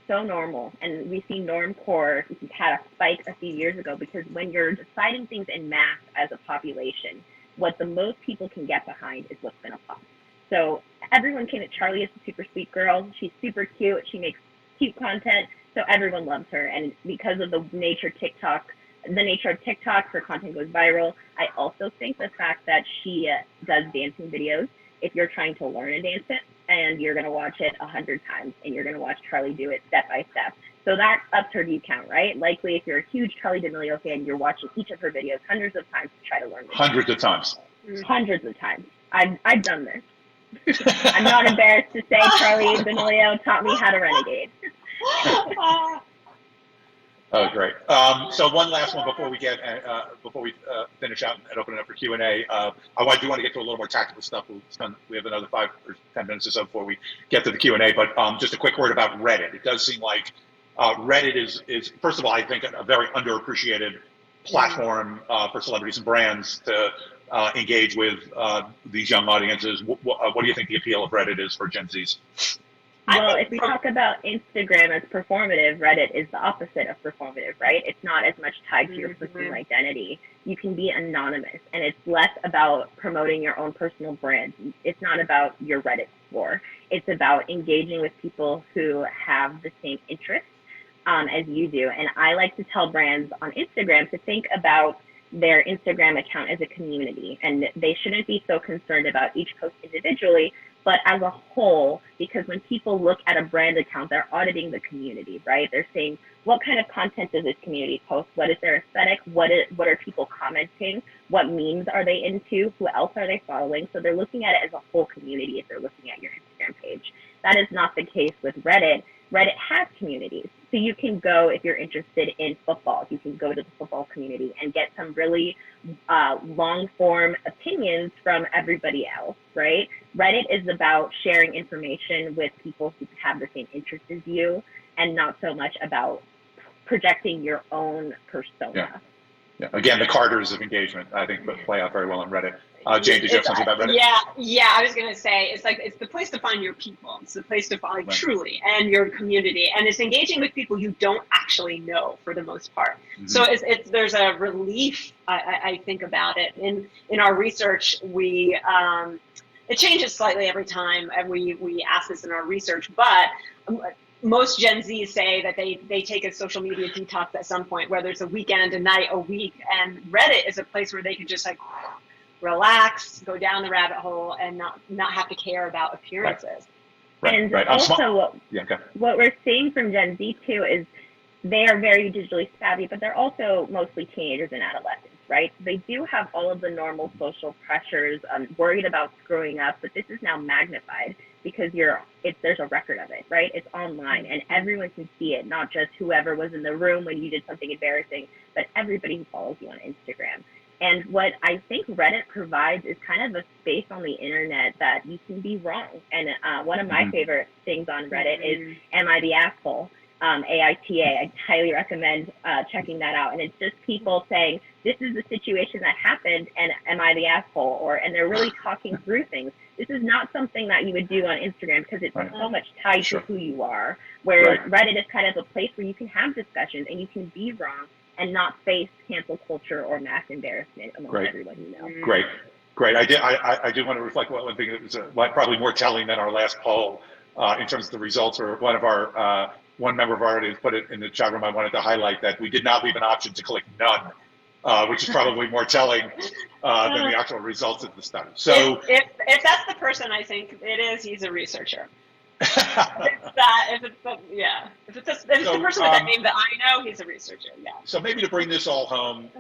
so normal, and we see normcore had a spike a few years ago, because when you're deciding things in mass as a population, what the most people can get behind is what's going to pop. So everyone came at Charli as a super sweet girl. She's super cute. She makes cute content, so everyone loves her. And because of the nature of TikTok, her content goes viral. I also think the fact that she does dancing videos, if you're trying to learn a dance and you're going to watch it 100 times, and you're going to watch Charli do it step by step. So that ups her view count, right? Likely, if you're a huge Charli D'Amelio fan, you're watching each of her videos hundreds of times to try to learn it. Hundreds of times. Hundreds of times. I've done this. I'm not embarrassed to say Charli D'Amelio taught me how to renegade. Oh, great. So one last one before we finish out and open it up for Q&A. I do want to get to a little more tactical stuff. We have another 5 or 10 minutes or so before we get to the Q&A. But just a quick word about Reddit. It does seem like Reddit is first of all, I think, a very underappreciated platform for celebrities and brands to engage with these young audiences. What do you think the appeal of Reddit is for Gen Zs? Well, if we talk about Instagram as performative, Reddit is the opposite of performative, right? It's not as much tied to your personal identity. You can be anonymous, and it's less about promoting your own personal brand. It's not about your Reddit score. It's about engaging with people who have the same interests as you do. And I like to tell brands on Instagram to think about their Instagram account as a community, and they shouldn't be so concerned about each post individually, but as a whole, because when people look at a brand account, they're auditing the community, right? They're saying, what kind of content does this community post? What is their aesthetic? What are people commenting? What memes are they into? Who else are they following? So they're looking at it as a whole community if they're looking at your Instagram page. That is not the case with Reddit. Reddit has communities. So you can go, if you're interested in football, you can go to the football community and get some really long form opinions from everybody else, right? Reddit is about sharing information with people who have the same interests as you, and not so much about projecting your own persona. Yeah. Yeah. Again, the Carters of engagement, I think, play out very well on Reddit. Jane, did you have something about Reddit? Yeah. I was going to say it's the place to find your people. It's the place to find truly and your community, and it's engaging with people you don't actually know for the most part. Mm-hmm. So there's a relief I think about it. In our research, we it changes slightly every time, and we ask this in our research, but. Most Gen Z say that they take a social media detox at some point, whether it's a weekend, a night, a week, and Reddit is a place where they can just like relax, go down the rabbit hole, and not have to care about appearances. And also what we're seeing from Gen Z too is they are very digitally savvy, but they're also mostly teenagers and adolescents, right? They do have all of the normal social pressures, worried about screwing up, but this is now magnified because there's a record of it, right? It's online and everyone can see it, not just whoever was in the room when you did something embarrassing, but everybody who follows you on Instagram. And what I think Reddit provides is kind of a space on the internet that you can be wrong. And one of my favorite things on Reddit is, Am I the Asshole? AITA. I highly recommend checking that out. And it's just people saying, this is the situation that happened, and am I the asshole? And they're really talking through things. This is not something that you would do on Instagram because it's so much tied to who you are, whereas Reddit is kind of a place where you can have discussions and you can be wrong and not face cancel culture or mass embarrassment among everyone you know. Great. I do want to reflect one thing that was probably more telling than our last poll in terms of the results, or one member of our audience put it in the chat room. I wanted to highlight that we did not leave an option to click none, which is probably more telling than the actual results of the study. So if that's the person I think it is, he's a researcher. If it's the person with that name that I know, he's a researcher. Yeah. So maybe to bring this all home,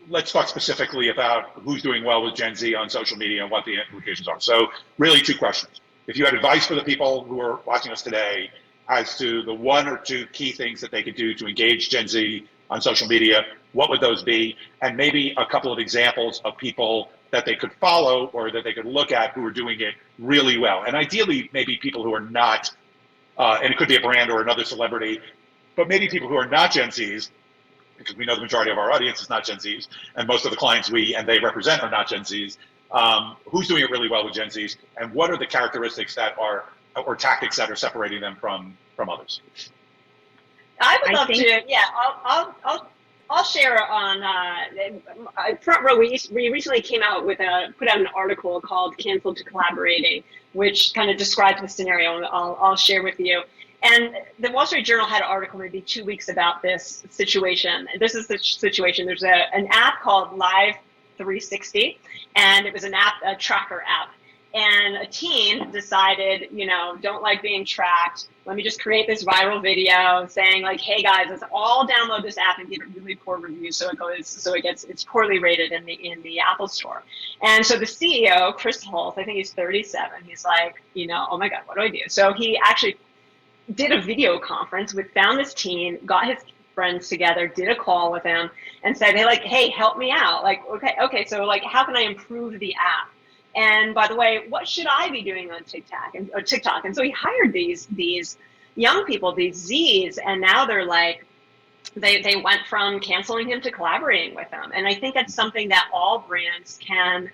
let's talk specifically about who's doing well with Gen Z on social media and what the implications are. So really 2 questions. If you had advice for the people who are watching us today as to the 1 or 2 key things that they could do to engage Gen Z on social media, what would those be? And maybe a couple of examples of people that they could follow or that they could look at who are doing it really well. And ideally, maybe people who are not, and it could be a brand or another celebrity, but maybe people who are not Gen Zs, because we know the majority of our audience is not Gen Zs, and most of the clients we and they represent are not Gen Zs. Who's doing it really well with Gen Zs, and what are the characteristics that are, or tactics that are separating them from others? I would love to. Yeah, I'll share on Front Row. We recently put out an article called "Canceled to Collaborating," which kind of describes the scenario, and I'll share with you. And the Wall Street Journal had an article maybe 2 weeks about this situation. This is the situation. There's an app called Live 360, and it was a tracker app. And a teen decided, don't like being tracked. Let me just create this viral video saying like, hey guys, let's all download this app and give it really poor reviews so it's poorly rated in the Apple Store. And so the CEO, Chris Hulse, I think he's 37, he's like, oh my God, what do I do? So he actually did a video conference found this teen, got his friends together, did a call with him, and said, hey, help me out. Like, okay, so like, how can I improve the app? And by the way, what should I be doing on TikTok? And so he hired these young people, these Zs, and now they're like, they went from canceling him to collaborating with him. And I think that's something that all brands can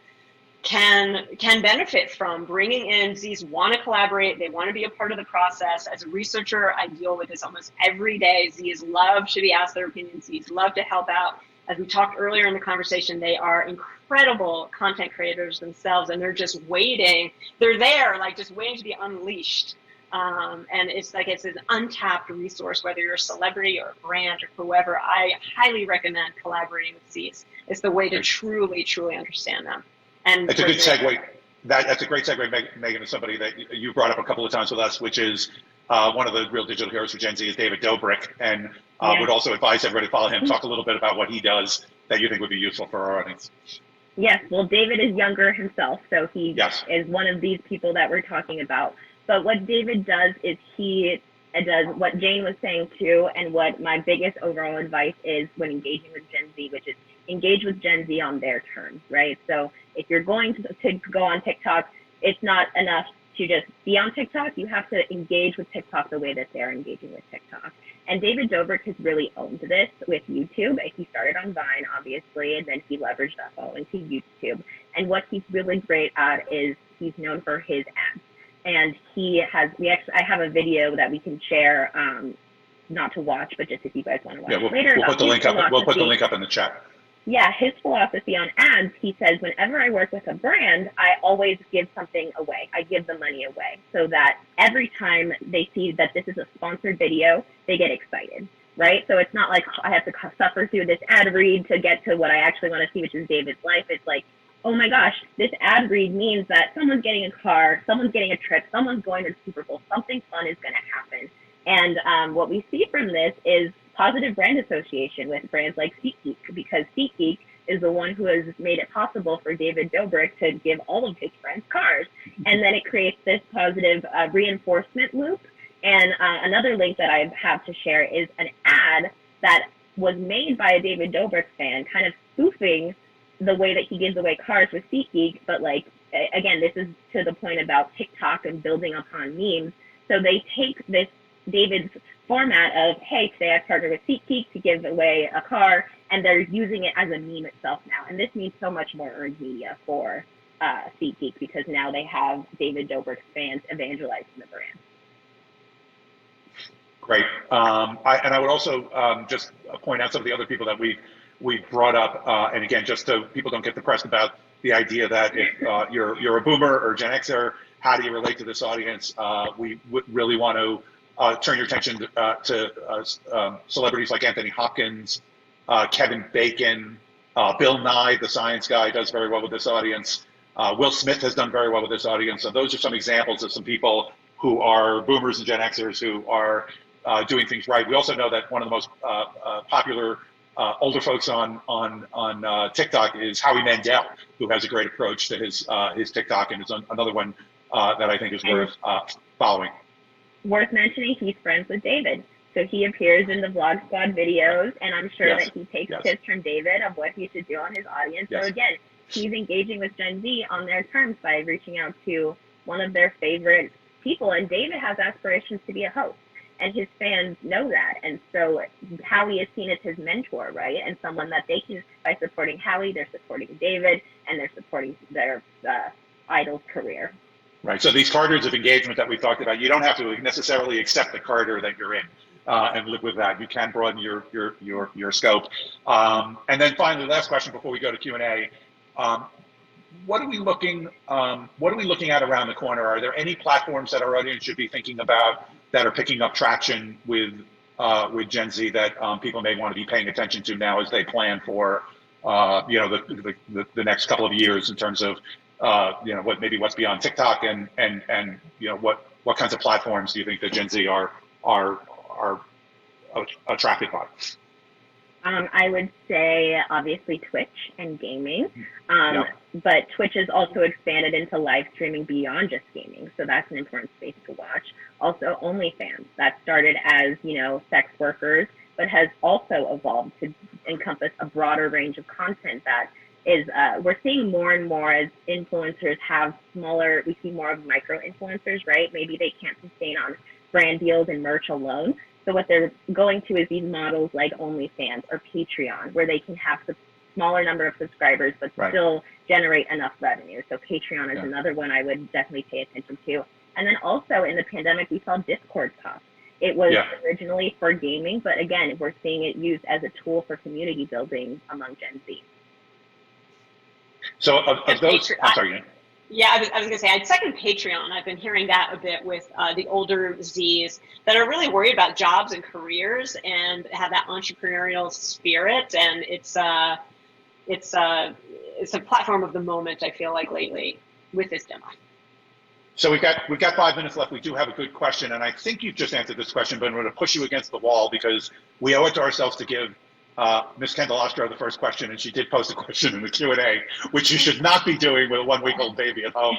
benefit from. Bringing in Zs want to collaborate, they want to be a part of the process. As a researcher, I deal with this almost every day. Zs love to be asked their opinions. Zs love to help out. As we talked earlier in the conversation, they are incredible content creators themselves, and they're just waiting. They're there, like just waiting to be unleashed. And it's an untapped resource, whether you're a celebrity or a brand or whoever. I highly recommend collaborating with Zs. It's the way to truly, truly understand them. And it's a good segue. That's a great segue, Megan, to somebody that you brought up a couple of times with us, which is one of the real digital heroes for Gen Z is David Dobrik, and would also advise everybody to follow him. Talk a little bit about what he does that you think would be useful for our audience. Yes, well, David is younger himself, so he is one of these people that we're talking about. But what David does is he does what Jane was saying too, and what my biggest overall advice is when engaging with Gen Z, which is engage with Gen Z on their terms, right? So if you're going to go on TikTok, it's not enough to just be on TikTok. You have to engage with TikTok the way that they're engaging with TikTok. And David Dobrik has really owned this with YouTube. He started on Vine, obviously, and then he leveraged that following to YouTube. And what he's really great at is he's known for his ads. And I have a video that we can share, not to watch, but just if you guys want to watch later. We'll put the link up. We'll put the link up in the chat. Yeah, his philosophy on ads, he says, whenever I work with a brand, I always give something away. I give the money away so that every time they see that this is a sponsored video, they get excited, right? So it's not like I have to suffer through this ad read to get to what I actually want to see, which is David's life. It's like, oh my gosh, this ad read means that someone's getting a car, someone's getting a trip, someone's going to the Super Bowl, something fun is going to happen. And what we see from this is positive brand association with brands like SeatGeek, because SeatGeek is the one who has made it possible for David Dobrik to give all of his friends cars. And then it creates this positive reinforcement loop. And another link that I have to share is an ad that was made by a David Dobrik fan, kind of spoofing the way that he gives away cars with SeatGeek. But like, again, this is to the point about TikTok and building upon memes. So they take this David's format of, hey, today I've partnered with SeatGeek to give away a car, and they're using it as a meme itself now. And this means so much more earned media for SeatGeek, because now they have David Dobrik's fans evangelizing the brand. Great. I would also just point out some of the other people that we've brought up, and again, just so people don't get depressed about the idea that if you're a boomer or Gen Xer, how do you relate to this audience? We would really want to turn your attention to celebrities like Anthony Hopkins, Kevin Bacon, Bill Nye, the science guy, does very well with this audience. Will Smith has done very well with this audience. So those are some examples of some people who are boomers and Gen Xers who are doing things right. We also know that one of the most popular older folks on TikTok is Howie Mandel, who has a great approach to his TikTok, and is another one that I think is worth following. Worth mentioning, he's friends with David. So he appears in the Vlog Squad videos, and I'm sure that he takes tips from David of what he should do on his audience. So again, he's engaging with Gen Z on their terms by reaching out to one of their favorite people. And David has aspirations to be a host, and his fans know that. And so Howie is seen as his mentor, right? And someone that they can, by supporting Howie, they're supporting David, and they're supporting their idol's career. Right. So these corridors of engagement that we talked about, you don't have to necessarily accept the corridor that you're in and live with that. You can broaden your scope. And then finally, last question before we go to Q&A. What are we looking at around the corner? Are there any platforms that our audience should be thinking about that are picking up traction with Gen Z that people may want to be paying attention to now as they plan for the next couple of years in terms of what's beyond TikTok and what kinds of platforms do you think that Gen Z are attracted by? I would say obviously Twitch and gaming, but Twitch has also expanded into live streaming beyond just gaming, so that's an important space to watch. Also OnlyFans, that started as sex workers, but has also evolved to encompass a broader range of content that is we're seeing more and more as influencers have smaller, we see more of micro influencers, right? Maybe they can't sustain on brand deals and merch alone. So what they're going to is these models like OnlyFans or Patreon, where they can have a smaller number of subscribers, but still generate enough revenue. So Patreon is another one I would definitely pay attention to. And then also in the pandemic, we saw Discord pop. It was originally for gaming, but again, we're seeing it used as a tool for community building among Gen Z. So of those, I'm sorry. Yeah, I was going to say, I'd second Patreon. I've been hearing that a bit with the older Zs that are really worried about jobs and careers and have that entrepreneurial spirit. And it's a platform of the moment, I feel like, lately with this demo. So we've got 5 minutes left. We do have a good question, and I think you've just answered this question, but I'm going to push you against the wall because we owe it to ourselves to give Ms. Candelastro the first question, and she did post a question in the Q&A, which you should not be doing with a 1-week-old baby at home.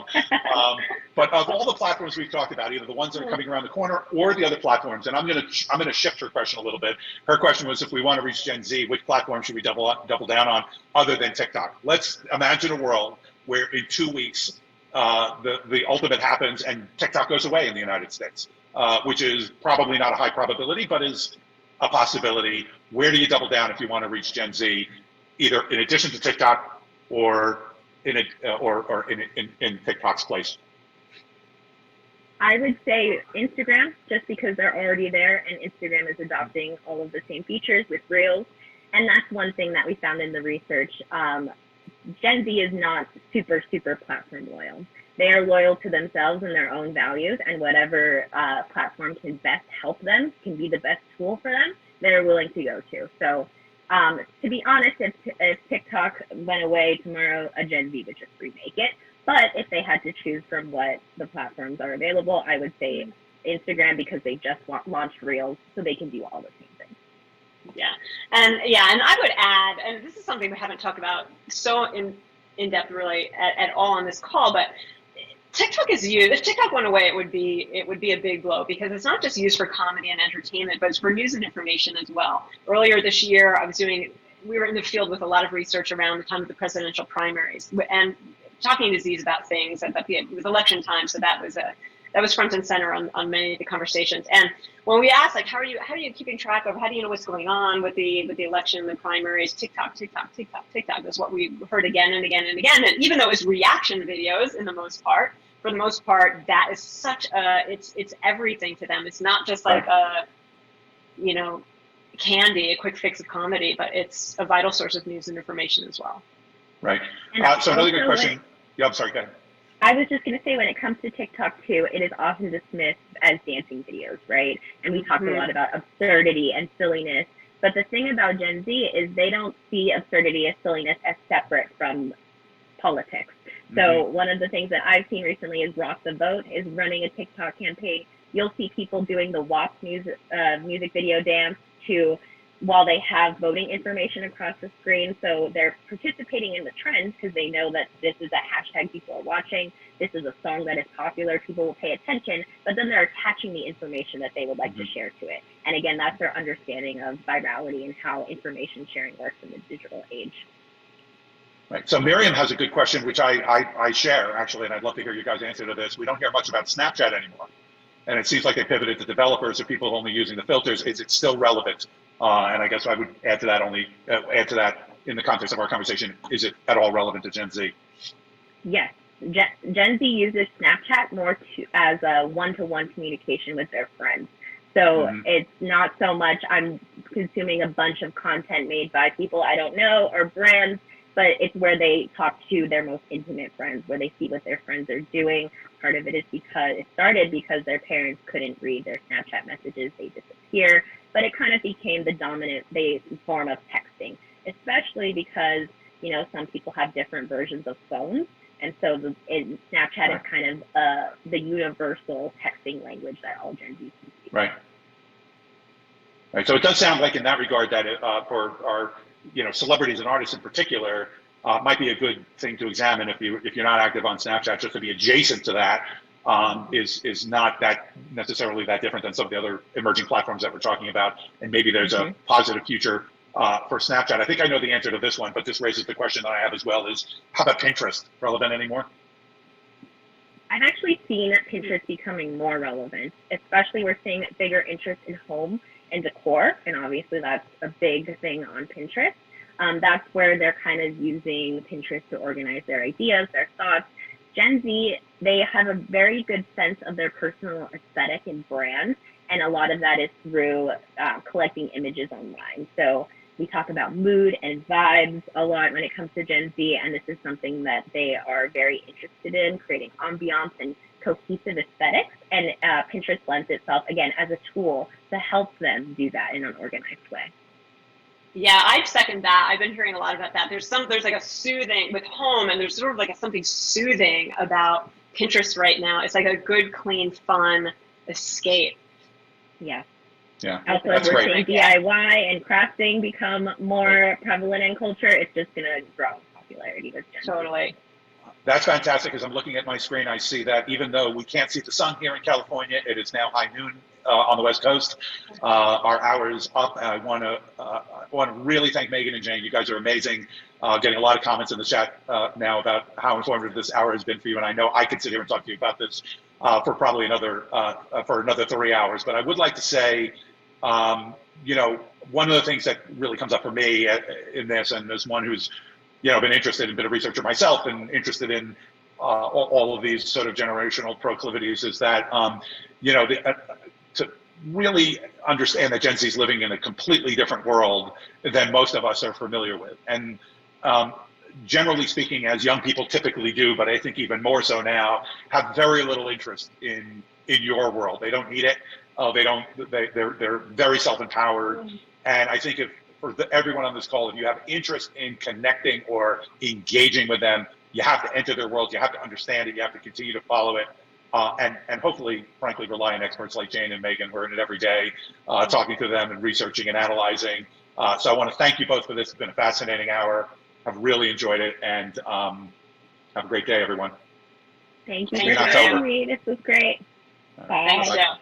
But of all the platforms we've talked about, either the ones that are coming around the corner or the other platforms, and I'm gonna shift her question a little bit. Her question was, if we want to reach Gen Z, which platform should we double down on other than TikTok? Let's imagine a world where in 2 weeks the ultimate happens and TikTok goes away in the United States, which is probably not a high probability, but is a possibility. Where do you double down if you want to reach Gen Z, either in addition to TikTok or in TikTok's place? I would say Instagram, just because they're already there, and Instagram is adopting all of the same features with Reels. And that's one thing that we found in the research. Gen Z is not super platform loyal. They are loyal to themselves and their own values, and whatever platform can best help them, can be the best tool for them, they're willing to go to. So to be honest, if TikTok went away tomorrow, a Gen Z would just remake it. But if they had to choose from what the platforms are available, I would say Instagram, because they just launched Reels, so they can do all the same things. Yeah, and I would add, and this is something we haven't talked about so in depth really at all on this call, but TikTok is used. If TikTok went away, it would be a big blow, because it's not just used for comedy and entertainment, but it's for news and information as well. Earlier this year, we were in the field with a lot of research around the time of the presidential primaries and talking to Z's about things. It was election time, so that was front and center on many of the conversations. And when we asked, like, how are you keeping track of, how do you know what's going on with the election and the primaries? TikTok is what we heard again and again and again. And even though it's reaction videos for the most part, that is such it's everything to them. It's not just like candy, a quick fix of comedy, but it's a vital source of news and information as well. Right. So another good question. Yeah, I'm sorry, go ahead. I was just going to say, when it comes to TikTok too, it is often dismissed as dancing videos, right? And we talked a lot about absurdity and silliness. But the thing about Gen Z is they don't see absurdity and silliness as separate from politics. So one of the things that I've seen recently is Rock the Vote is running a TikTok campaign. You'll see people doing the WAP music video dance while they have voting information across the screen. So they're participating in the trends because they know that this is a hashtag people are watching. This is a song that is popular. People will pay attention, but then they're attaching the information that they would like to share to it. And again, that's their understanding of virality and how information sharing works in the digital age. Right. So Miriam has a good question, which I share, actually, and I'd love to hear you guys answer to this. We don't hear much about Snapchat anymore. And it seems like they pivoted to developers or people only using the filters. Is it still relevant? And I guess I would add to that in the context of our conversation. Is it at all relevant to Gen Z? Yes. Gen Z uses Snapchat more as a one-to-one communication with their friends. So it's not so much I'm consuming a bunch of content made by people I don't know or brands, but it's where they talk to their most intimate friends, where they see what their friends are doing. Part of it is because it started because their parents couldn't read their Snapchat messages, they disappear. But it kind of became the dominant form of texting, especially because, some people have different versions of phones. And so Snapchat is kind of the universal texting language that all Gen Z can speak. Right. So it does sound like in that regard that for our celebrities and artists in particular, might be a good thing to examine if you're not active on Snapchat, just to be adjacent to that. Is not that necessarily that different than some of the other emerging platforms that we're talking about. And maybe there's a positive future for Snapchat. I think I know the answer to this one, but this raises the question that I have as well is, how about Pinterest? Relevant anymore? I've actually seen Pinterest becoming more relevant, especially we're seeing bigger interest in home and decor. And obviously that's a big thing on Pinterest. That's where they're kind of using Pinterest to organize their ideas, their thoughts. Gen Z, they have a very good sense of their personal aesthetic and brand, and a lot of that is through collecting images online. So we talk about mood and vibes a lot when it comes to Gen Z, and this is something that they are very interested in, creating ambiance and cohesive aesthetics, and Pinterest lends itself, again, as a tool to help them do that in an organized way. Yeah, I'd second that. I've been hearing a lot about that. There's like a soothing with home, and there's sort of like something soothing about Pinterest right now. It's like a good, clean, fun escape. Yeah. Yeah, Also, that's as we're great. seeing DIY and crafting become more prevalent in culture, it's just going to grow in popularity with Gen Z. Totally. That's fantastic. As I'm looking at my screen, I see that even though we can't see the sun here in California, it is now high noon on the West Coast. Our hour is up. I want to really thank Megan and Jane. You guys are amazing. Getting a lot of comments in the chat now about how informative this hour has been for you. And I know I could sit here and talk to you about this for probably another 3 hours. But I would like to say, you know, one of the things that really comes up for me in this, and as one who's been interested and been a researcher myself and interested in all of these sort of generational proclivities, is that to really understand that Gen Z is living in a completely different world than most of us are familiar with. And generally speaking, as young people typically do, but I think even more so now, have very little interest in your world. They don't need it. They're very self-empowered. And I think for everyone on this call, if you have interest in connecting or engaging with them, you have to enter their world. You have to understand it. You have to continue to follow it. And hopefully, frankly, rely on experts like Jane and Megan, who are in it every day, talking to them and researching and analyzing. So I want to thank you both for this. It's been a fascinating hour. I've really enjoyed it. And have a great day, everyone. Thank you Thank for you. having me. This was great. Bye. Thanks, Joe.